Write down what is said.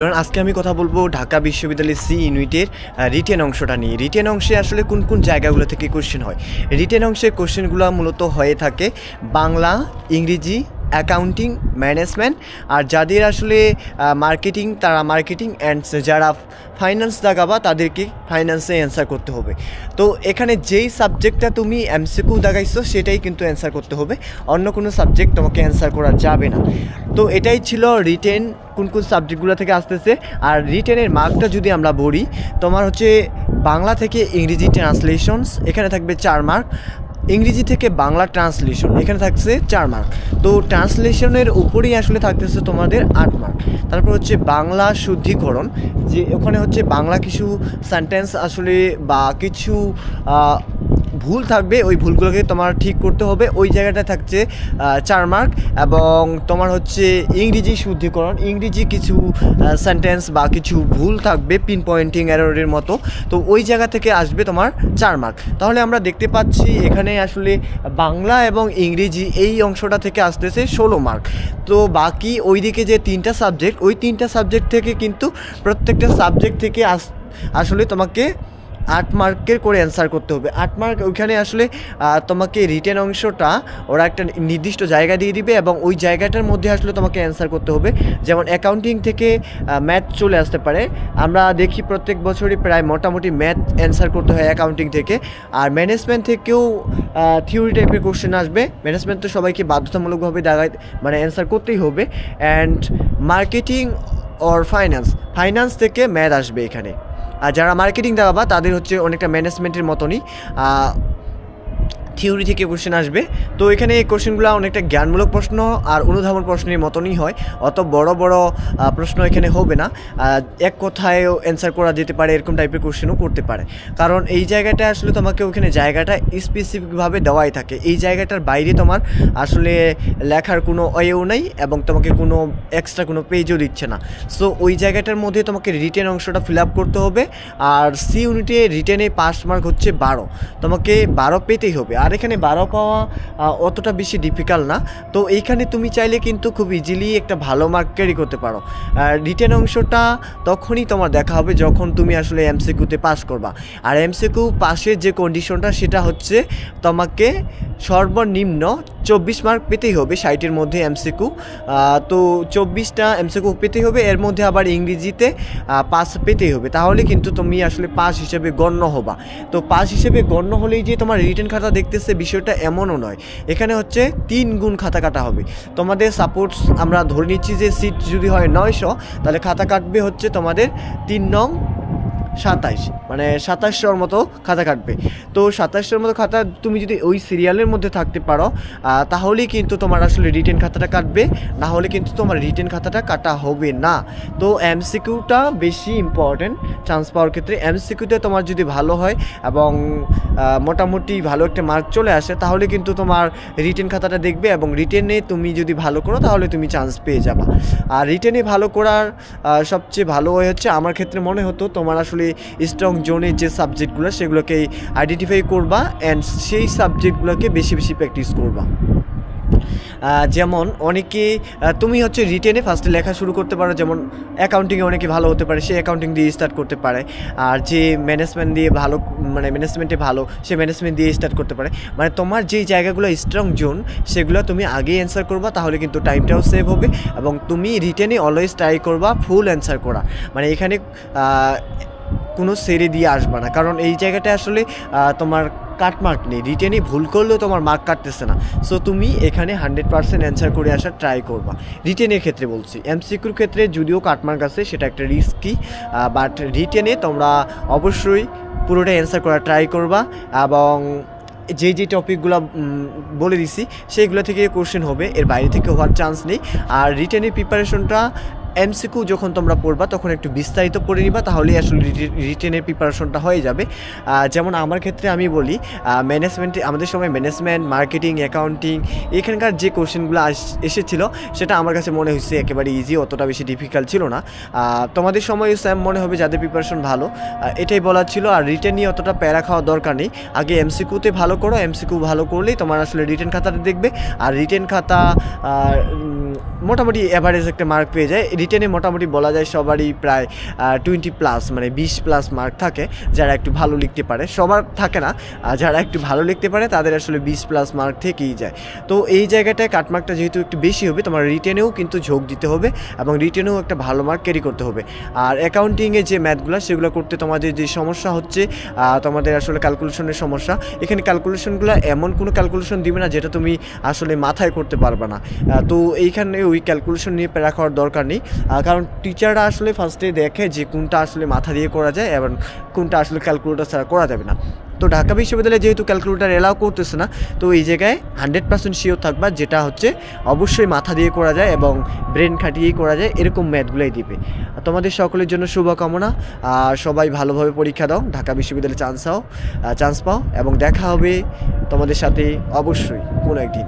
কারণ আজকে আমি কথা বলবো ঢাকা বিশ্ববিদ্যালয়ের সি ইউনিটের রিটেন অংশটা নিয়ে। রিটেন অংশে আসলে কোন কোন জায়গাগুলো থেকে কোশ্চেন হয়। রিটেন অংশের কোশ্চেনগুলো মূলত হয়ে থাকে বাংলা, ইংরেজি, অ্যাকাউন্টিং, ম্যানেজমেন্ট। আর যাদের আসলে মার্কেটিং, তারা মার্কেটিং, অ্যান্ড যারা ফাইন্যান্স দাগাবা তাদেরকে ফাইন্যান্সে অ্যান্সার করতে হবে। তো এখানে যেই সাবজেক্টটা তুমি এমসিকিউ দাগাইছো সেটাই কিন্তু অ্যান্সার করতে হবে, অন্য কোনো সাবজেক্ট তোমাকে অ্যান্সার করা যাবে না। তো এটাই ছিল রিটেন কোন কোন সাবজেক্টগুলো থেকে আসতেছে। আর রিটেনের মার্কটা যদি আমরা বলি, তোমার হচ্ছে বাংলা থেকে ইংরেজি ট্রান্সলেশনস, এখানে থাকবে 4 মার্ক। ইংরেজি থেকে বাংলা ট্রান্সলেশন, এখানে থাকছে 4 মার্ক। তো ট্রান্সলেশনের উপরেই আসলে থাকতেছে তোমাদের 8 মার্ক। তারপর হচ্ছে বাংলা শুদ্ধিকরণ, যে ওখানে হচ্ছে বাংলা কিছু সেন্টেন্স আসলে বা কিছু ভুল থাকবে, ওই ভুলগুলোকে তোমার ঠিক করতে হবে, ওই জায়গাটা থাকছে 4 মার্ক। এবং তোমার হচ্ছে ইংরেজি শুদ্ধিকরণ, ইংরেজি কিছু সেন্টেন্স বা কিছু ভুল থাকবে, পিন পয়েন্টিং এররের মতো, তো ওই জায়গা থেকে আসবে তোমার 4 মার্ক। তাহলে আমরা দেখতে পাচ্ছি এখানে আসলে বাংলা এবং ইংরেজি এই অংশটা থেকে আসতেছে 16 মার্ক। তো বাকি ওইদিকে যে 3টা সাবজেক্ট, ওই 3টা সাবজেক্ট থেকে কিন্তু প্রত্যেকটা সাবজেক্ট থেকে আসলে তোমাকে 8 মার্কের করে অ্যান্সার করতে হবে। 8 মার্ক ওইখানে আসলে তোমাকে রিটেন অংশটা ওরা একটা নির্দিষ্ট জায়গা দিয়ে দিবে এবং ওই জায়গাটার মধ্যে আসলে তোমাকে অ্যান্সার করতে হবে। যেমন অ্যাকাউন্টিং থেকে ম্যাথ চলে আসতে পারে, আমরা দেখি প্রত্যেক বছরই প্রায় মোটামুটি ম্যাথ অ্যান্সার করতে হয় অ্যাকাউন্টিং থেকে। আর ম্যানেজমেন্ট থেকেও থিওরি টাইপের কোশ্চেন আসবে। ম্যানেজমেন্ট তো সবাইকে বাধ্যতামূলকভাবে মানে অ্যান্সার করতেই হবে। অ্যান্ড মার্কেটিং অর ফাইন্যান্স থেকে ম্যাথ আসবে এখানে। আর যারা মার্কেটিং দেওয়া তাদের হচ্ছে অনেকটা ম্যানেজমেন্টের মতনই থিওরি থেকে কোশ্চেন আসবে। তো এখানে এই কোশ্চেনগুলো অনেকটা জ্ঞানমূলক প্রশ্ন আর অনুধাবন প্রশ্নের মতনই হয়, অত বড় বড় প্রশ্ন এখানে হবে না। এক কথায়ও অ্যান্সার করা যেতে পারে, এরকম টাইপের কোশ্চেনও করতে পারে। কারণ এই জায়গাটা আসলে তোমাকে ওখানে জায়গাটা স্পেসিফিকভাবে দেওয়াই থাকে, এই জায়গাটার বাইরে তোমার আসলে লেখার কোনো ওয়েও নাই এবং তোমাকে কোনো এক্সট্রা কোনো পেজও দিচ্ছে না। সো ওই জায়গাটার মধ্যে তোমাকে রিটেন অংশটা ফিল আপ করতে হবে। আর সি ইউনিটে রিটেনে পাস মার্ক হচ্ছে 12, তোমাকে 12 পেতেই হবে। আর এখানে 12 পাওয়া অতটা বেশি ডিফিকাল্ট না। তো এইখানে তুমি চাইলে কিন্তু খুব ইজিলি একটা ভালো মার্ক ক্যারি করতে পারো। রিটেন অংশটা তখনই তোমার দেখা হবে যখন তুমি আসলে এমসিকিউতে পাস করবা। আর এমসিকিউ পাসের যে কন্ডিশনটা সেটা হচ্ছে তোমাকে সর্বনিম্ন 24 মার্ক পেতেই হবে 60-এর মধ্যে এমসিকিউ। তো 24টা এমসিকিউ পেতেই হবে, এর মধ্যে আবার ইংরেজিতে পাস পেতেই হবে, তাহলে কিন্তু তুমি আসলে পাস হিসেবে গণ্য হবা। তো পাস হিসেবে গণ্য হলেই যে তোমার রিটেন খাতা দেখতেছে বিষয়টা এমনও নয়, এখানে হচ্ছে 3 গুণ খাতা কাটা হবে তোমাদের। সাপোজ আমরা ধরে নিচ্ছি যে সিট যদি হয় 900, তাহলে খাতা কাটবে হচ্ছে তোমাদের 3 নং 27, মানে 2700-র মতো খাতা কাটবে। তো 2700-র মতো খাতা তুমি যদি ওই সিরিয়ালের মধ্যে থাকতে পারো তাহলেই কিন্তু তোমার আসলে রিটেন খাতাটা কাটবে, না হলে কিন্তু তোমার রিটেন খাতাটা কাটা হবে না। তো এমসিকিউটা বেশি ইম্পর্টেন্ট চান্স পাওয়ার ক্ষেত্রে। এমসিকিউতে তোমার যদি ভালো হয় এবং মোটামুটি ভালো একটা মার্ক চলে আসে, তাহলে কিন্তু তোমার রিটেন খাতাটা দেখবে এবং রিটেনে তুমি যদি ভালো করো তাহলে তুমি চান্স পেয়ে যাবা। আর রিটেনে ভালো করার সবচেয়ে ভালো হয় হচ্ছে, আমার ক্ষেত্রে মনে হতো তোমার আসলে স্ট্রং জোনের যে সাবজেক্টগুলো সেগুলোকে আইডেন্টিফাই করবা অ্যান্ড সেই সাবজেক্টগুলোকে বেশি বেশি প্র্যাকটিস করবা। যেমন অনেকে তুমি হচ্ছে রিটেনে ফার্স্টে লেখা শুরু করতে পারো, যেমন অ্যাকাউন্টিংয়ে অনেকে ভালো হতে পারে, সে অ্যাকাউন্টিং দিয়ে স্টার্ট করতে পারে। আর যে ম্যানেজমেন্ট দিয়ে ভালো, মানে ম্যানেজমেন্টে ভালো, সে ম্যানেজমেন্ট দিয়ে স্টার্ট করতে পারে। মানে তোমার যেই জায়গাগুলো স্ট্রং জোন সেগুলো তুমি আগেই অ্যান্সার করবা, তাহলে কিন্তু টাইমটাও সেভ হবে এবং তুমি রিটেনে অলওয়েজ ট্রাই করবা ফুল অ্যান্সার করা। মানে এখানে কোনো সেরে দিয়ে আসবা না, কারণ এই জায়গাটা আসলে তোমার কাটমার্ক নেই, রিটেনে ভুল করলেও তোমার মার্ক কাটতেছে না। সো তুমি এখানে 100% অ্যান্সার করে আসার ট্রাই করবা, রিটেনের ক্ষেত্রে বলছি। এমসিকিউর ক্ষেত্রে যদিও কাটমার্ক আছে, সেটা একটা রিস্কি, বাট রিটেনে তোমরা অবশ্যই পুরোটা অ্যান্সার করার ট্রাই করবা। এবং যে টপিকগুলো বলে দিছি সেইগুলো থেকে কোশ্চেন হবে, এর বাইরে থেকে হওয়ার চান্স নেই। আর রিটেনের প্রিপারেশনটা এমসিকিউ যখন তোমরা পড়বা তখন একটু বিস্তারিত পড়ে নিবা, তাহলেই আসলে রিটেনের প্রিপারেশনটা হয়ে যাবে। যেমন আমার ক্ষেত্রে আমি বলি, ম্যানেজমেন্টে আমাদের সময় ম্যানেজমেন্ট, মার্কেটিং, অ্যাকাউন্টিং এখানকার যে কোশ্চেনগুলো এসেছিলো সেটা আমার কাছে মনে হয়েছে একেবারে ইজি, অতটা বেশি ডিফিকাল্ট ছিল না। তোমাদের সময় স্যাম মনে হবে যাদের প্রিপারেশন ভালো, এটাই বলার ছিল। আর রিটেন নিয়ে অতটা প্যারা খাওয়ার দরকার নেই, আগে এমসিকিউতে ভালো করো, এমসিকিউ ভালো করলেই তোমার আসলে রিটেন খাতাটা দেখবে। আর রিটেন খাতা মোটামুটি অ্যাভারেজ একটা মার্ক পেয়ে যায়। রিটেনে মোটামুটি বলা যায় সবারই প্রায় 20+ মানে 20+ মার্ক থাকে যারা একটু ভালো লিখতে পারে। সবার থাকে না, যারা একটু ভালো লিখতে পারে তাদের আসলে 20+ মার্ক থেকেই যায়। তো এই জায়গাটায় কাটমার্কটা যেহেতু একটু বেশি হবে, তোমার রিটেনেও কিন্তু ঝোঁক দিতে হবে এবং রিটেনেও একটা ভালো মার্ক ক্যারি করতে হবে। আর অ্যাকাউন্টিংয়ে যে ম্যাথগুলো সেগুলো করতে তোমাদের যে সমস্যা হচ্ছে, তোমাদের আসলে ক্যালকুলেশনের সমস্যা, এখানে ক্যালকুলেশনগুলো এমন কোনো ক্যালকুলেশন দিবে না যেটা তুমি আসলে মাথায় করতে পারবে না। তো এইখানে ওই ক্যালকুলেশন নিয়ে প্যারা খাওয়ার দরকার নেই, কারণ টিচাররা আসলে ফার্স্টে দেখে যে কোনটা আসলে মাথা দিয়ে করা যায় এবং কোনটা আসলে ক্যালকুলেটর ছাড়া করা যাবে না। তো ঢাকা বিশ্ববিদ্যালয়ে যেহেতু ক্যালকুলেটর এলাও করতেছে না, তো এই জায়গায় 100% শিওর থাকবা যেটা হচ্ছে অবশ্যই মাথা দিয়ে করা যায় এবং ব্রেন খাটিয়েই করা যায়, এরকম ম্যাথগুলোই দিবে। তোমাদের সকলের জন্য শুভকামনা, সবাই ভালোভাবে পরীক্ষা দাও, ঢাকা বিশ্ববিদ্যালয়ে চান্স পাও এবং দেখা হবে তোমাদের সাথে অবশ্যই কোনো একদিন।